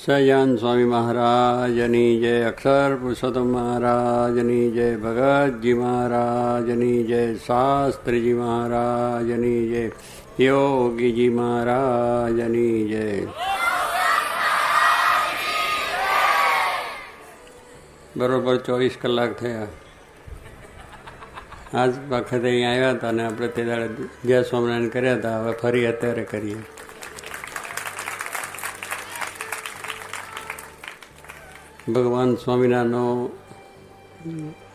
સહજાન સ્વામી મહારાજની જય, અક્ષર પુરુષોત્તમ મહારાજની જય, ભગતજી મહારાજની જય, શાસ્ત્રીજી મહારાજની જય, યોગીજી મહારાજની જય. બરોબર 24 કલાક થયા. આજ વખતે અહીં આવ્યા હતા અને આપણે તે દાડે જય સ્વામિનારાયણ કર્યા હતા. હવે ફરી અત્યારે કરીએ. ભગવાન સ્વામિનારાયણનો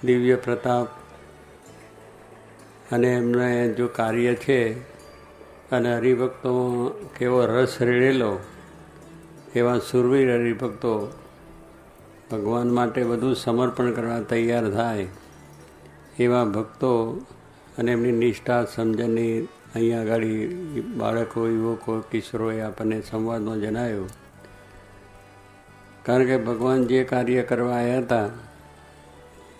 દિવ્ય પ્રતાપ અને એમને જો કાર્ય છે અને હરિભક્તો કેવો રસ રેડેલો, એવા સુરવીર હરિભક્તો ભગવાન માટે બધું સમર્પણ કરવા તૈયાર થાય એવા ભક્તો અને એમની નિષ્ઠા સમજણની અહીંયા આગળ બાળકો, યુવકો, કિશોરોએ આપણને સંવાદમાં જણાવ્યો. કારણ કે ભગવાન જે કાર્ય કરવા આવ્યા હતા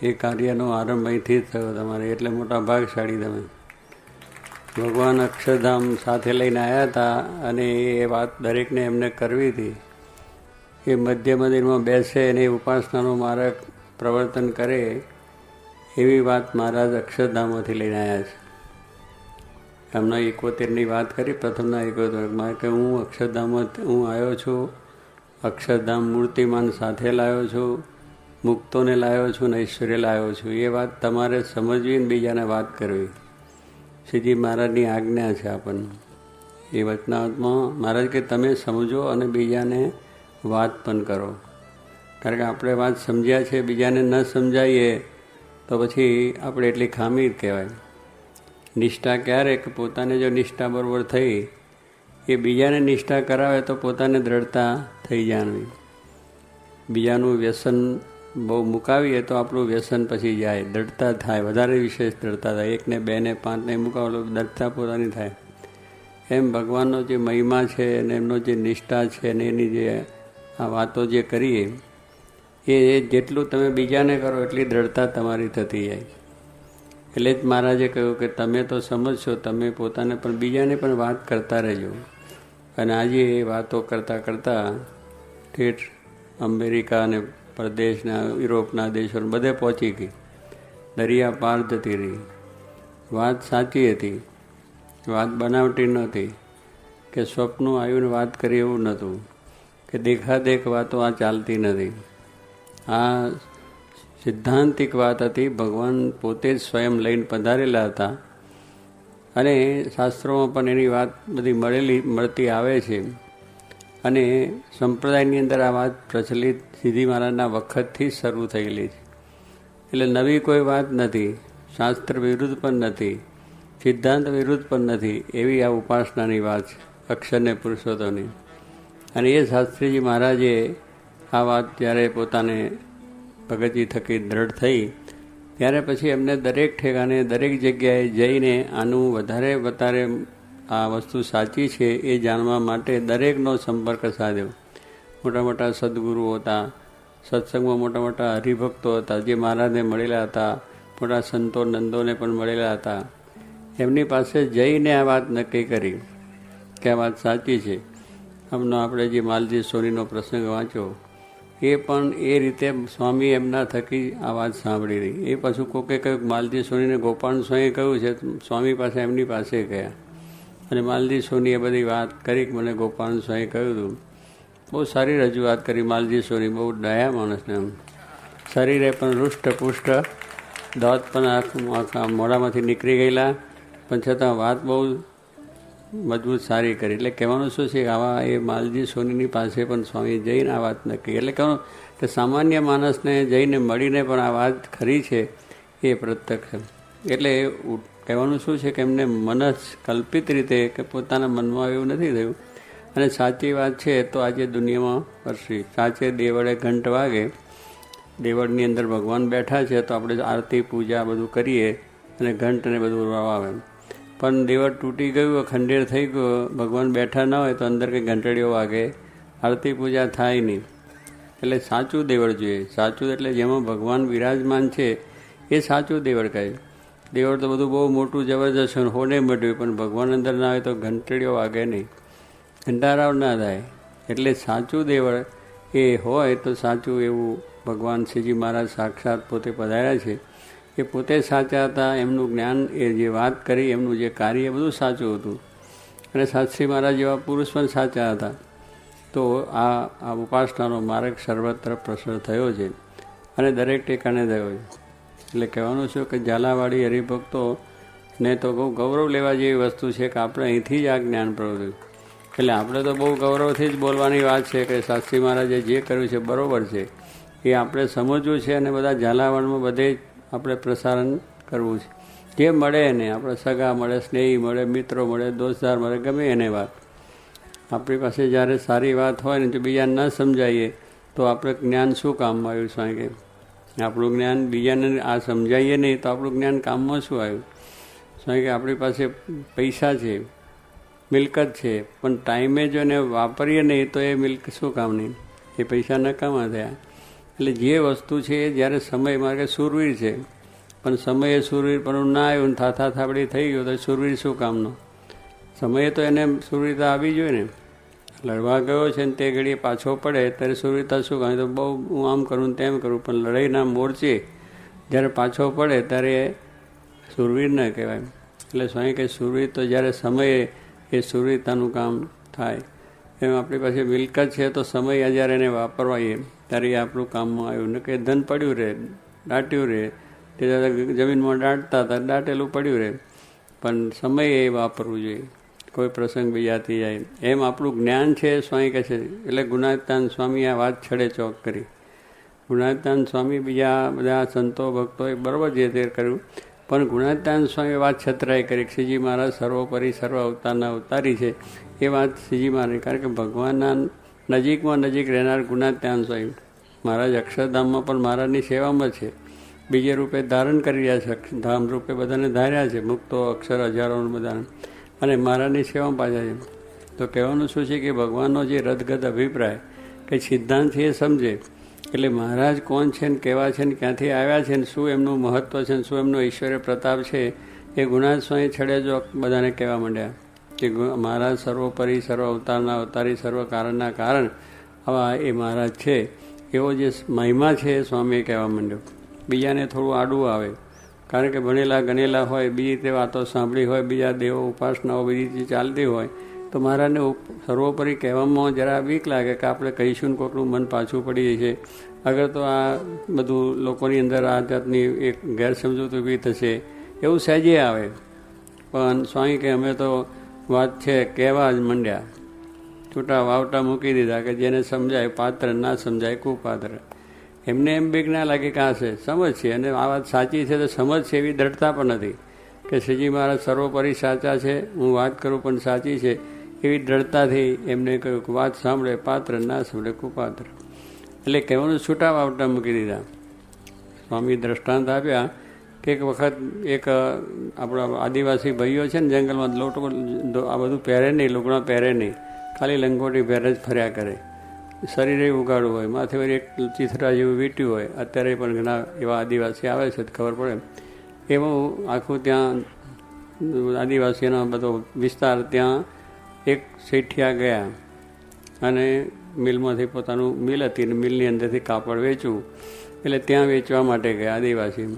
એ કાર્યનો આરંભ અહીંથી જ થયો તમારે, એટલે મોટા ભાગશાળી તમે. ભગવાન અક્ષરધામ સાથે લઈને આવ્યા હતા અને એ વાત દરેકને એમને કરવી હતી. એ મધ્ય મંદિરમાં બેસે અને ઉપાસનાનો માર્ગ પ્રવર્તન કરે એવી વાત મહારાજ અક્ષરધામમાંથી લઈને આવ્યા છે. એમના 71ની વાત કરી, પ્રથમના 71 કે હું અક્ષરધામમાં હું આવ્યો છું, અક્ષરધામ મૂર્તિમાન સાથે લાવ્યો છું, મુક્તોને લાવ્યો છું ને ઐશ્વર્ય લાવ્યો છું. એ વાત તમારે સમજવી ને બીજાને વાત કરવી. શ્રીજી મહારાજની આજ્ઞા છે આપણને. એ વચનાવતમાં મહારાજ કે તમે સમજો અને બીજાને વાત પણ કરો. કારણ કે આપણે વાત સમજ્યા છે, બીજાને ન સમજાવીએ તો પછી આપણે એટલી ખામી જ કહેવાય. નિષ્ઠા ક્યારે કે પોતાને જો નિષ્ઠા બરોબર થઈ, એ બીજાને નિષ્ઠા કરાવે તો પોતાને દ્રઢતા થઈ જાણવી. બીજાનું વ્યસન બહુ મુકાવીએ તો આપણું વ્યસન પછી જાય, દ્રઢતા થાય, વધારે વિશેષ દ્રઢતા થાય. 1 ને 2 ને 5 ને મુકાવો તો દ્રઢતા પોતાની થાય. એમ ભગવાનનો જે મહિમા છે અને એમનો જે નિષ્ઠા છે અને એની જે આ વાતો જે કરીએ એ જેટલું તમે બીજાને કરો એટલી દ્રઢતા તમારી થતી જાય. એટલે જ મહારાજે કહ્યું કે તમે તો સમજશો, તમે પોતાને પણ બીજાને પણ વાત કરતા રહેજો. અને આજે એ વાતો કરતાં કરતાં ઠેઠ અમેરિકા અને પ્રદેશના યુરોપના દેશો બધે પહોંચી ગઈ. દરિયા પાર જતી રહી. વાત સાચી હતી, વાત બનાવટી નહોતી કે સ્વપ્નું આવ્યું વાત કરી એવું નહોતું કે દેખાદેખ વાતો આ ચાલતી નથી. આ સિદ્ધાંતિક વાત હતી. ભગવાન પોતે જ સ્વયં લઈને પધારેલા હતા અને શાસ્ત્રોમાં પણ એની વાત બધી મળતી આવે છે. અને સંપ્રદાયની અંદર આ વાત પ્રચલિત શ્રીજી મહારાજના વખતથી જ શરૂ થયેલી છે. એટલે નવી કોઈ વાત નથી, શાસ્ત્ર વિરુદ્ધ પણ નથી, સિદ્ધાંત વિરુદ્ધ પણ નથી. એવી આ ઉપાસનાની વાત છે, અક્ષરને પુરુષોત્તમની. અને એ શાસ્ત્રીજી મહારાજે આ વાત જ્યારે પોતાને ભગતજી થકી દ્રઢ થઈ ત્યારે પછી એમને દરેક ઠેકાણે દરેક જગ્યાએ જઈને આનું વધારે આ વસ્તુ સાચી છે એ જાણવા માટે દરેકનો સંપર્ક સાધ્યો. મોટા મોટા સદગુરુઓ હતા, સત્સંગમાં મોટા મોટા હરિભક્તો હતા જે મહારાજને મળેલા હતા, મોટા સંતો નંદોને પણ મળેલા હતા. એમની પાસે જઈને આ વાત નક્કી કરી કે આ વાત સાચી છે. હમનો આપણે જે માલજી સોનીનો પ્રસંગ વાંચ્યો એ પણ એ રીતે સ્વામી એમના થકી આ વાત સાંભળી રહી. એ પાછું કોકે કહ્યું માલજી સોનીને ગોપાલ સ્વામીએ કહ્યું છે, સ્વામી પાસે એમની પાસે ગયા અને માલજી સોનીએ બધી વાત કરી કે મને ગોપાલ સ્વામીએ કહ્યું હતું. બહુ સારી રજૂઆત કરી માલજી સોની, બહુ દયા માણસને. એમ શરીરે પણ રૂષ્ટપુષ્ટ, દાંત પણ આખા મોઢામાંથી નીકળી ગયેલા, પણ છતાં વાત બહુ મજબૂત સારી કરી. એટલે કહેવાનું શું છે, આવા એ માલજી સોનીની પાસે પણ સ્વામી જઈને આ વાત નક્કી. એટલે કહેવાનું કે સામાન્ય માણસને જઈને મળીને પણ આ વાત ખરી છે એ પ્રત્યક્ષ. એટલે કહેવાનું શું છે કે એમને મનસ કલ્પિત રીતે કે પોતાના મનમાં એવું નથી થયું. અને સાચી વાત છે તો આજે દુનિયામાં પરસી. સાચે દેવળે ઘંટ વાગે, દેવળની અંદર ભગવાન બેઠા છે તો આપણે આરતી પૂજા બધું કરીએ અને ઘંટને બધું આવે. પણ દેવળ તૂટી ગયું, ખંડેર થઈ ગયો, ભગવાન બેઠા ન હોય તો અંદર કંઈ ઘંટડીઓ વાગે, આરતી પૂજા થાય નહીં. એટલે સાચું દેવળ જોઈએ. સાચું એટલે જેમાં ભગવાન વિરાજમાન છે એ સાચું દેવળ કહે. દેવળ તો બધું બહુ મોટું જબરજસ્ત હોને મળ્યું, પણ ભગવાન અંદર ના હોય તો ઘંટડીઓ વાગે નહીં, ઘંટારાવ ના થાય. એટલે સાચું દેવળ એ હોય તો સાચું એવું ભગવાન શ્રીજી મહારાજ સાક્ષાત પોતે પધાર્યા છે. એ પોતે સાચા હતા, એમનું જ્ઞાન, એ જે વાત કરી, એમનું જે કાર્ય બધું સાચું હતું. અને સાતશ્રી મહારાજ જેવા પુરુષ પણ સાચા હતા. તો આ ઉપાસનાનો માર્ગ સર્વત્ર પ્રસર થયો છે અને દરેક ઠેકાણે થયો છે. એટલે કહેવાનું છે કે ઝાલાવાડી હરિભક્તો ને તો બહુ ગૌરવ લેવા જેવી વસ્તુ છે કે આપણે અહીંથી જ આ જ્ઞાન પ્રવર્ત્યું. એટલે આપણે તો બહુ ગૌરવથી જ બોલવાની વાત છે કે શાસ્ત્રી મહારાજે જે કર્યું છે બરાબર છે, એ આપણે સમજવું છે અને બધા ઝાલાવાડમાં બધે આપણે પ્રસારણ કરવું છે. જે મળે એને, આપણે સગા મળે, સ્નેહી મળે, મિત્રો મળે, દોસ્તદાર મળે, ગમે એને વાત. આપણી પાસે જ્યારે સારી વાત હોય ને જો બીજાને ન સમજાવીએ તો આપણે જ્ઞાન શું કામમાં આવ્યું? સ્વામી કે આપણું જ્ઞાન બીજાને આ સમજાવીએ નહીં તો આપણું જ્ઞાન કામમાં શું આવ્યું? સ્વામી કે આપણી પાસે પૈસા છે, મિલકત છે, પણ ટાઈમે જો એને વાપરીએ નહીં તો એ મિલકત શું કામની? એ પૈસા નકામા થયા. એટલે જે વસ્તુ છે એ જ્યારે સમય માર્ગે શૂરવીર છે, પણ સમયે શૂરવીર પણ ના આવ્યું ને થાથા થાબડી થઈ ગયો તો શૂરવીર શું કામનો? સમયે તો એને શૂરવીરતા આવી જોઈએ ને. લડવા ગયો છે ને તે ઘડીએ પાછો પડે ત્યારે શૂરવીરતા શું કામ? તો બહુ હું આમ કરું તેમ કરું, પણ લડાઈના મોરચે જ્યારે પાછો પડે ત્યારે શૂરવીર ન કહેવાય. એટલે સ્વામી કે શૂરવીર તો જ્યારે સમયે એ શૂરવીરતાનું કામ થાય. એમ આપણી પાસે મિલકત છે તો સમય જ્યારે એને વાપરવાઈએ ત્યારે એ આપણું કામમાં આવ્યું. ને કે ધન પડ્યું રહે, દાટ્યું રહે, તે જમીનમાં દાટતા હતા, દાટેલું પડ્યું રહે, પણ સમયે એ વાપરવું જોઈએ. કોઈ પ્રસંગ બીજાથી જાય એમ આપણું જ્ઞાન છે. સ્વામી કહે છે એટલે ગુણાતીતાન સ્વામી આ વાત છડે ચોક કરી. ગુણાતીતાન સ્વામી બીજા બધા સંતો ભક્તોએ બરાબર જે તે કર્યું, પણ ગુણાતીતાન સ્વામી વાત છતરાઈ કરી. શ્રીજી મહારાજ સર્વોપરી સર્વ અવતારના અવતારી છે એ વાત શ્રીજી મહારાજ. કારણ કે ભગવાનના નજીકમાં નજીક રહેનાર ગુણાતીતાન સ્વામી મહારાજ અક્ષરધામમાં પણ મહારાજની સેવામાં છે. બીજે રૂપે ધારણ કરી રહ્યા છે, ધામ રૂપે બધાને ધાર્યા છે, મુક્તો અક્ષર હજારોનું બધાને, અને મહારાજની સેવામાં પાછા છે. તો કહેવાનું શું છે કે ભગવાનનો જે રદગદ અભિપ્રાય કે સિદ્ધાંત છે એ સમજે. એટલે મહારાજ કોણ છે ને કેવા છે ને ક્યાંથી આવ્યા છે ને શું એમનું મહત્ત્વ છે ને શું એમનો ઐશ્વર્ય પ્રતાપ છે એ ગુણાતીત સ્વામી છડે જો બધાને કહેવા માંડ્યા કે મહારાજ સર્વોપરી સર્વ અવતારના અવતારી સર્વ કારણના કારણ આવા એ મહારાજ છે. એવો જે મહિમા છે એ સ્વામીએ કહેવા માંડ્યો. બીજાને થોડું આડું આવે, કારણ કે ભણેલા ગણેલા હોય, બીજી રીતે વાતો સાંભળી હોય, બીજા દેવો ઉપાસનાઓ બીજી રીતે ચાલતી હોય, તો મહારાજને સર્વોપરી કહેવામાં જરા બીક લાગે કે આપણે કહીશું ને કોઈકનું મન પાછું પડી જશે. અગર તો આ બધું લોકોની અંદર આ જાતની એક ગેરસમજૂત ઊભી થશે એવું સહેજે આવે. પણ સ્વામી કે અમે તો વાત છે કહેવા જ માંડ્યા, છૂટા વાવટા મૂકી દીધા કે જેને સમજાય પાત્ર, ના સમજાય કુપાત્ર. એમને એમ બીક ના લાગે કે આ છે સમજ છે અને આ વાત સાચી છે તો સમજ છે એવી દ્રઢતા પણ નથી કે શ્રીજી મહારાજ સર્વોપરી સાચા છે, હું વાત કરું પણ સાચી છે એવી દ્રઢતાથી એમને કહ્યું કે વાત સાંભળે પાત્ર, ના સાંભળે કુપાત્ર. એટલે કહેવાનું છૂટા વાવટા મૂકી દીધા. સ્વામી દ્રષ્ટાંત આપ્યા કે એક વખત એક આપણા આદિવાસી ભાઈઓ છે ને જંગલમાં લોટો આ બધું પહેરે નહીં, લુગડા પહેરે નહીં, ખાલી લંગોટી પહેરે જ ફર્યા કરે. શરીરે ઉગાડવું હોય, માથે વળી એક ચિથરા જેવું વીંટ્યું હોય. અત્યારે પણ ઘણા એવા આદિવાસી આવે છે ખબર પડે. એવું આખું ત્યાં આદિવાસીનો બધો વિસ્તાર, ત્યાં એક શેઠિયા ગયા અને મિલમાંથી પોતાનું મિલ હતી ને મિલની અંદરથી કાપડ વેચવું, એટલે ત્યાં વેચવા માટે ગયા આદિવાસી.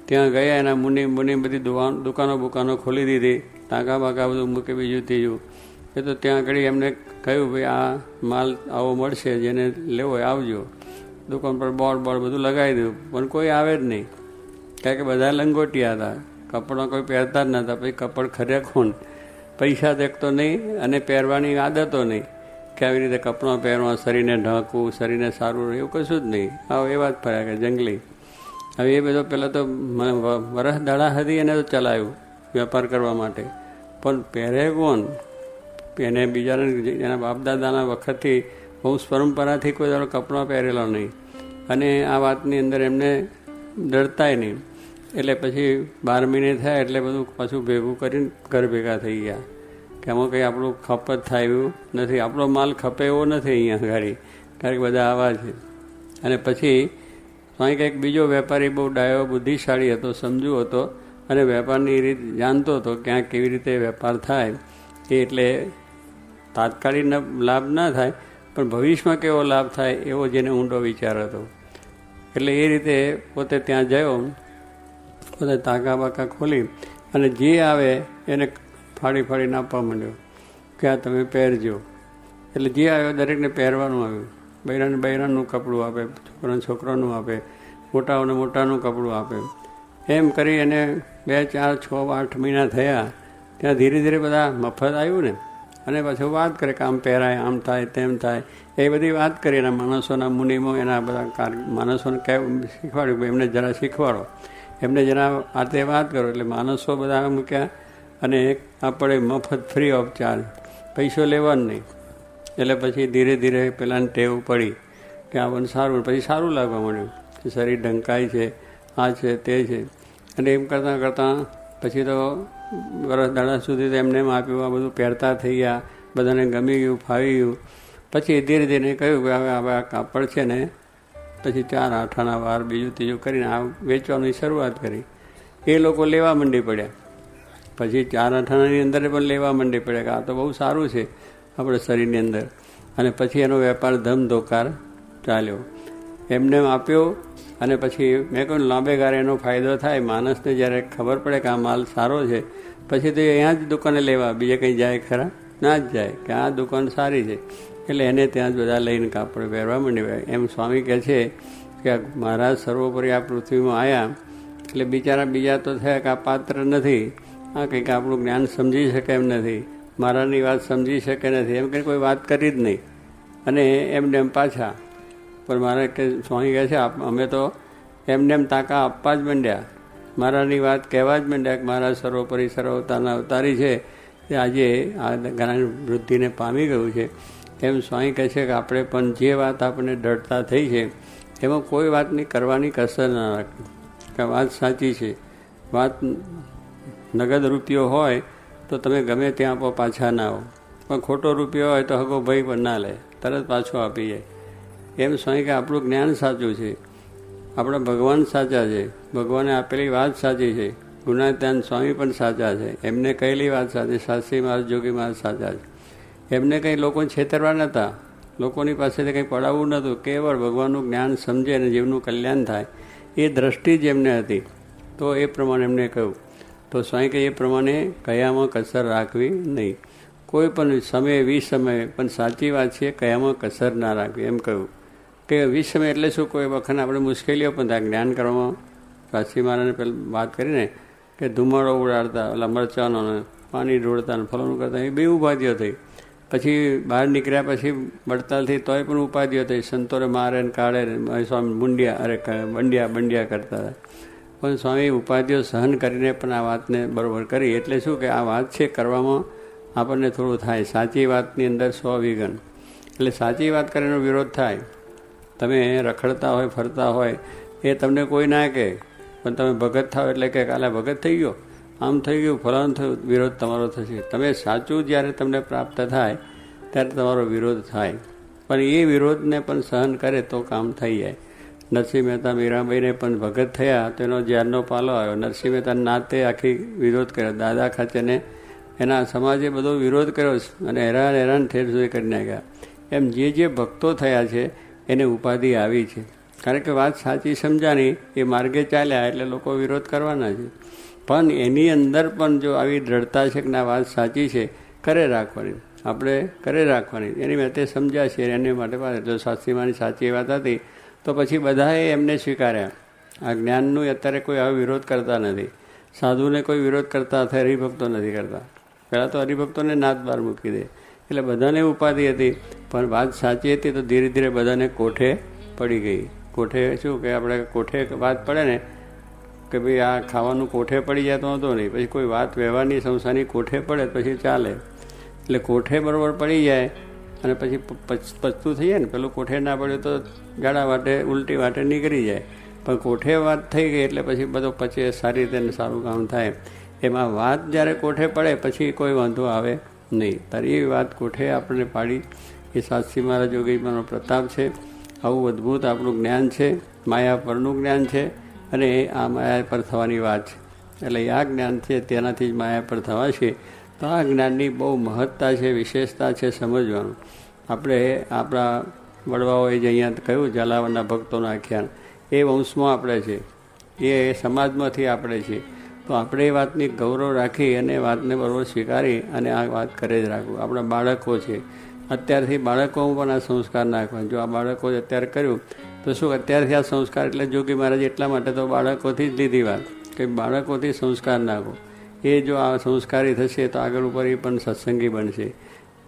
ત્યાં ગયા, એના મુનિ બધી દુકાનો બુકાનો ખોલી દીધી, ટાંકા બાકા બધું મૂકે, બીજું ત્રીજું. એ તો ત્યાં આગળ એમને કહ્યું ભાઈ આ માલ આવો મળશે, જેને લેવો હોય આવજો. દુકાન પર બોર્ડ બધું લગાવી દીધું, પણ કોઈ આવે જ નહીં, કારણ કે બધા લંગોટિયા હતા, કપડાં કોઈ પહેરતા જ નહોતા. પછી કપડ ખરે કોણ? પૈસા દેખતો નહીં અને પહેરવાની આદતો નહીં કે આવી રીતે કપડાં પહેરવા, શરીરને ઢાંકવું, શરીરને સારું રહે એવું કશું જ નહીં. આવો એવા જ ફર્યા કે જંગલી. હવે એ બધો પહેલાં તો વરસ દાડા હતી એને તો ચલાવ્યું વેપાર કરવા માટે, પણ પહેરે કોણ? એને બીજાને એના બાપદાદાના વખતથી વંશ પરંપરાથી કોઈ દાડો કપડાં પહેરેલા નહીં અને આ વાતની અંદર એમને ડરતાય નહીં. એટલે પછી 12 મહિને થયા એટલે બધું પાછું ભેગું કરીને ઘર ભેગા થઈ ગયા કે આમાં કંઈ આપણું ખપત થાય એવું નથી, આપણો માલ ખપે એવો નથી અહીંયા ગાડી, કારણ કે બધા આવા છે. અને પછી સ્વામી કંઈક બીજો વેપારી બહુ ડાયો બુદ્ધિશાળી હતો, સમજુ હતો અને વેપારની રીત જાણતો હતો, ક્યાંક કેવી રીતે વેપાર થાય એ. એટલે તાત્કાલિક લાભ ના થાય પણ ભવિષ્યમાં કેવો લાભ થાય એવો જેને ઊંડો વિચાર હતો. એટલે એ રીતે પોતે ત્યાં ગયો, પોતે તાકા બાકા ખોલી અને જે આવે એને ફાડી ફાડીને આપવા માંડ્યો કે આ તમે પહેરજો. એટલે જે આવ્યો દરેકને પહેરવાનું આવ્યું. બૈરાને બૈરાનું કપડું આપે, છોકરાને છોકરાનું આપે, મોટાઓને મોટાનું કપડું આપે. એમ કરી અને 2, 4, 6, 8 મહિના થયા. ત્યાં ધીરે ધીરે બધા મફત આવ્યું ને, અને પછી વાત કરે કે આમ પહેરાય, આમ થાય, તેમ થાય, એ બધી વાત કરી. એના માણસોના મુનિમો એના બધા માણસોને શીખવાડ્યું, એમને જરા શીખવાડો, એમને જરા આ તે વાત કરો. એટલે માણસો બધા મૂક્યા અને આપણે મફત ફ્રી ઓફ ચાર્જ, પૈસો લેવાનો નહીં. એટલે પછી ધીરે ધીરે પેલાને ટેવ પડી કે આ બધું સારું, પછી સારું લાગવા માંડ્યું કે શરીર ઢંકાય છે, આ છે તે છે. અને એમ કરતાં કરતાં પછી તો વર્ષ દાડા સુધી તો એમને એમ આપ્યું, આ બધું પહેરતા થઈ ગયા, બધાને ગમી ગયું, ફાવી ગયું. પછી ધીરે ધીરે કહ્યું કે હવે આ કાપડ છે ને, પછી 4 આઠાના વાર બીજું ત્રીજું કરીને આ વેચવાની શરૂઆત કરી. એ લોકો લેવા માંડી પડ્યા. પછી 4 આઠાનાની અંદર પણ લેવા માંડી પડ્યા કે આ તો બહુ સારું છે આપણે શરીરની અંદર. અને પછી એનો વેપાર ધમધોકાર ચાલ્યો. એમને આપ્યો અને પછી મેં કહ્યું લાંબે ગાળે એનો ફાયદો થાય. માણસને જ્યારે ખબર પડે કે આ માલ સારો છે, પછી તો અહીંયા જ દુકાને લેવા, બીજે કંઈ જાય ખરા? ના જ જાય કે આ દુકાન સારી છે. એટલે એને ત્યાં જ બધા લઈને કાપડ પહેરવા માંડી. એમ સ્વામી કહે છે કે મહારાજ સર્વોપરી આ પૃથ્વીમાં આવ્યા એટલે બિચારા બીજા તો થયા કે આ પાત્ર નથી, આ કંઈક આપણું જ્ઞાન સમજી શકે એમ નથી, મારાની વાત સમજી શકે નથી, એમ કંઈ કોઈ વાત કરી જ નહીં. અને એમને એમ પાછા. પણ મારે કે સ્વામી કહે છે અમે તો એમને એમ તાકા આપવા જ માંડ્યા, મારાની વાત કહેવા જ માંડ્યા કે મારા સર્વોપરી સર્વ અવતારના અવતારી છે તે આજે આ જ્ઞાન વૃદ્ધિને પામી ગયું છે. એમ સ્વામી કહે છે કે આપણે પણ જે વાત આપણને દૃઢતા થઈ છે એમાં કોઈ વાતની કરવાની કસર ના રાખવી કે વાત સાચી છે. વાત નગદ રૂપિયો હોય તો તમે ગમે ત્યાં આપો, પાછા ના આવો. પણ ખોટો રૂપિયો હોય તો હગો ભાઈ પણ ના લે, તરત પાછો આપી જાય. એમ સ્વામી કે આપણું જ્ઞાન સાચું છે, આપણા ભગવાન સાચા છે, ભગવાને આપેલી વાત સાચી છે, ગુણાત્યાન સ્વામી પણ સાચા છે, એમને કહેલી વાત સાચી, શાસ્ત્રી મહારાજ, જોગી મહારાજ સાચા છે. એમને કંઈ લોકોને છેતરવા નહોતા, લોકોની પાસેથી કંઈ પડાવવું નહોતું, કેવળ ભગવાનનું જ્ઞાન સમજે અને જીવનું કલ્યાણ થાય એ દ્રષ્ટિ જ એમને હતી. તો એ પ્રમાણે એમને કહ્યું. તો સ્વામી કે એ પ્રમાણે કયામાં કસર રાખવી નહીં, કોઈ પણ સમયે વિસમયે, પણ સાચી વાત છે કયામાં કસર ના રાખવી. એમ કહ્યું કે વિસમય એટલે શું? કોઈ વખત આપણે મુશ્કેલીઓ પણ થાય જ્ઞાન કરવામાં. શાસ્ત્રી મહારાજને પહેલાં વાત કરીને કે ધુમાડો ઉડાડતા, ઓલા મરચાંનો ને પાણી ઢોળતા ને ફલાણું કરતા, એ 2 ઉપાધિઓ થઈ. પછી બહાર નીકળ્યા પછી વડતાલથી તોય પણ ઉપાધિઓ થઈ, સંતોરે મારે ને કાઢે ને સ્વામી બંડિયા કરતા હતા. પણ સ્વામી ઉપાધિઓ સહન કરીને પણ આ વાતને બરાબર કરી. એટલે શું કે આ વાત છે કરવામાં આપણને થોડું થાય. સાચી વાતની અંદર 100 વિઘન. એટલે સાચી વાત કરીને વિરોધ થાય. તમે રખડતા હોય, ફરતા હોય, એ તમને કોઈ ના કહે, પણ તમે ભગત થાવ એટલે કે કાલે ભગત થઈ ગયો, આમ થઈ ગયું, ફલાણું થયું, વિરોધ તમારો થશે. તમે સાચું જ્યારે તમને પ્રાપ્ત થાય ત્યારે તમારો વિરોધ થાય. પણ એ વિરોધને પણ સહન કરે તો કામ થઈ જાય. નરસિંહ મહેતા મીરાબાઈને પણ ભગત થયા તો એનો જ્યારનો પાલો આવ્યો. નરસિંહ મહેતા નાતે આખી વિરોધ કર્યો, દાદા ખાચેને એના સમાજે બધો વિરોધ કર્યો અને હેરાન ઠેર સુધી કરી નાખ્યા. એમ જે ભક્તો થયા છે એને ઉપાધિ આવી છે, કારણ કે વાત સાચી સમજાણી, એ માર્ગે ચાલ્યા એટલે લોકો વિરોધ કરવાના છે. પણ એની અંદર પણ જો આવી દ્રઢતા છે કે આ વાત સાચી છે, કરે રાખવાની, આપણે કરે રાખવાની, એની માટે સમજ્યા છે એની માટે. જો શાસ્ત્રીમાંની સાચી વાત હતી તો પછી બધાએ એમને સ્વીકાર્યા. આ જ્ઞાનનું અત્યારે કોઈ આવો વિરોધ કરતા નથી, સાધુને કોઈ વિરોધ કરતા હતા, હરિભક્તો નથી કરતા. પહેલાં તો હરિભક્તોને નાત બહાર મૂકી દે, એટલે બધાને ઉપાધિ હતી. પણ વાત સાચી હતી તો ધીરે ધીરે બધાને કોઠે પડી ગઈ. કોઠે શું કે આપણે કોઠે વાત પડે ને કે ભાઈ આ ખાવાનું કોઠે પડી જાય તો વાંધો નહીં, પછી કોઈ વાત વ્યવહારની સંસારની કોઠે પડે પછી ચાલે. એટલે કોઠે બરાબર પડી જાય અને પછી પચતું થઈ જાય ને. પેલું કોઠે ના પડ્યું તો ગાડા વાટે ઉલટી વાટે નીકળી જાય, પણ કોઠે વાત થઈ ગઈ એટલે પછી બધો પચે, સારી રીતે સારું કામ થાય. એમાં વાત જ્યારે કોઠે પડે પછી કોઈ વાંધો આવે નહીં. તારી એવી વાત કોઠે આપણને પાડી એ શાસ્ત્રી મહારાજ યોગીમાંનો પ્રતાપ છે. આવું અદ્ભુત આપણું જ્ઞાન છે, માયા પરનું જ્ઞાન છે અને આ માયા પર થવાની વાત છે. એટલે આ જ્ઞાન છે તેનાથી જ માયા પર થવા છે. તો આ જ્ઞાનની બહુ મહત્તા છે, વિશેષતા છે સમજવાનું. આપણે આપણા વડવાઓએ જે અહીંયા કહ્યું ઝાલાવાડના ભક્તોનું આખ્યાન, એ વંશમાં આપણે છે, એ સમાજમાંથી આપણે છીએ. તો આપણે એ વાતની ગૌરવ રાખી અને વાતને બરોબર સ્વીકારી અને આ વાત કરે જ રાખવું. આપણા બાળકો છે, અત્યારથી બાળકોમાં પણ આ સંસ્કાર નાખવા. જો આ બાળકો અત્યારે કર્યું તો શું, અત્યારથી આ સંસ્કાર, એટલે જોગી મહારાજ એટલા માટે તો બાળકોથી જ લીધી વાત કે બાળકોથી સંસ્કાર નાખો. એ જો આ સંસ્કારી થશે તો આગળ ઉપર એ પણ સત્સંગી બનશે.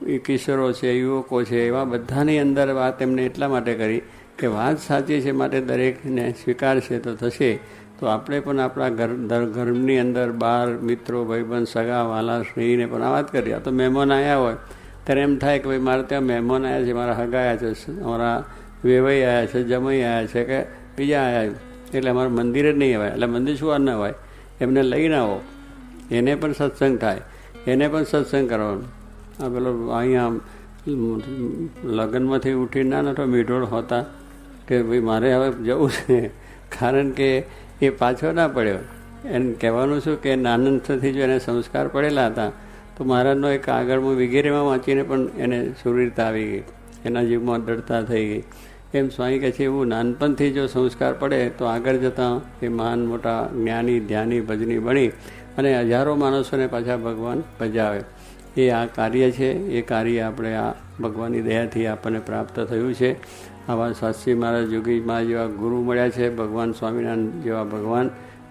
એ કિશોરો છે, યુવકો છે, એવા બધાની અંદર વાત એમને એટલા માટે કરી કે વાત સાચી છે, માટે દરેકને સ્વીકારશે તો થશે. તો આપણે પણ આપણા ઘરની અંદર બહાર મિત્રો, ભાઈબંધ, સગા, વાલા, સ્નેહીને પણ આ વાત કરી. આ તો મહેમાન આવ્યા હોય ત્યારે એમ થાય કે ભાઈ મારે ત્યાં મહેમાન આવ્યા છે, મારા હગા આવ્યા છે, અમારા વેવાઈ આવ્યા છે, જમાઈ આવ્યા છે કે બીજા આવ્યા, એટલે અમારે મંદિરે જ નહીં અવાય. એટલે મંદિર શું ન હોય, એમને લઈને આવો, એને પણ સત્સંગ થાય, એને પણ સત્સંગ કરવાનો. આ પેલો અહીંયા લગ્નમાંથી ઉઠીને ના નતો મીઢોળ હોતા કે ભાઈ મારે હવે જવું છે, કારણ કે એ પાછો ના પડ્યો. એને કહેવાનું શું કે નાનપણથી જો એને સંસ્કાર પડેલા હતા તો મહારાજનો એક આગળમાં વગેરેમાં વાંચીને પણ એને સુરીરતા આવી ગઈ, એના જીવમાં દૃઢતા થઈ ગઈ. એમ સ્વામી કહે છે એવું નાનપણથી જો સંસ્કાર પડે તો આગળ જતાં એ મહાન મોટા જ્ઞાની, ધ્યાની, ભજની બની અને હજારો માણસોને પાછા ભગવાન ભજાવે. એ આ કાર્ય છે. એ કાર્ય આપણે આ ભગવાનની દયાથી આપણને પ્રાપ્ત થયું છે. આવા શાસ્ત્રી મહારાજ, યોગી મહારાજ જેવા ગુરુ મળ્યા છે, ભગવાન સ્વામિનારાયણ જેવા ભગવાન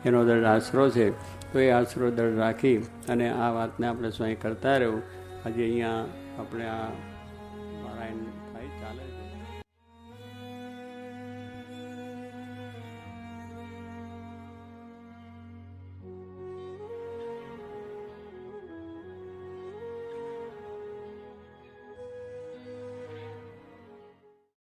એનો દૃઢ આશરો છે. તો એ આશરો દૃઢ રાખી અને આ વાતને આપણે સ્વયં કરતા રહેવું. આજે અહીંયા આપણે આ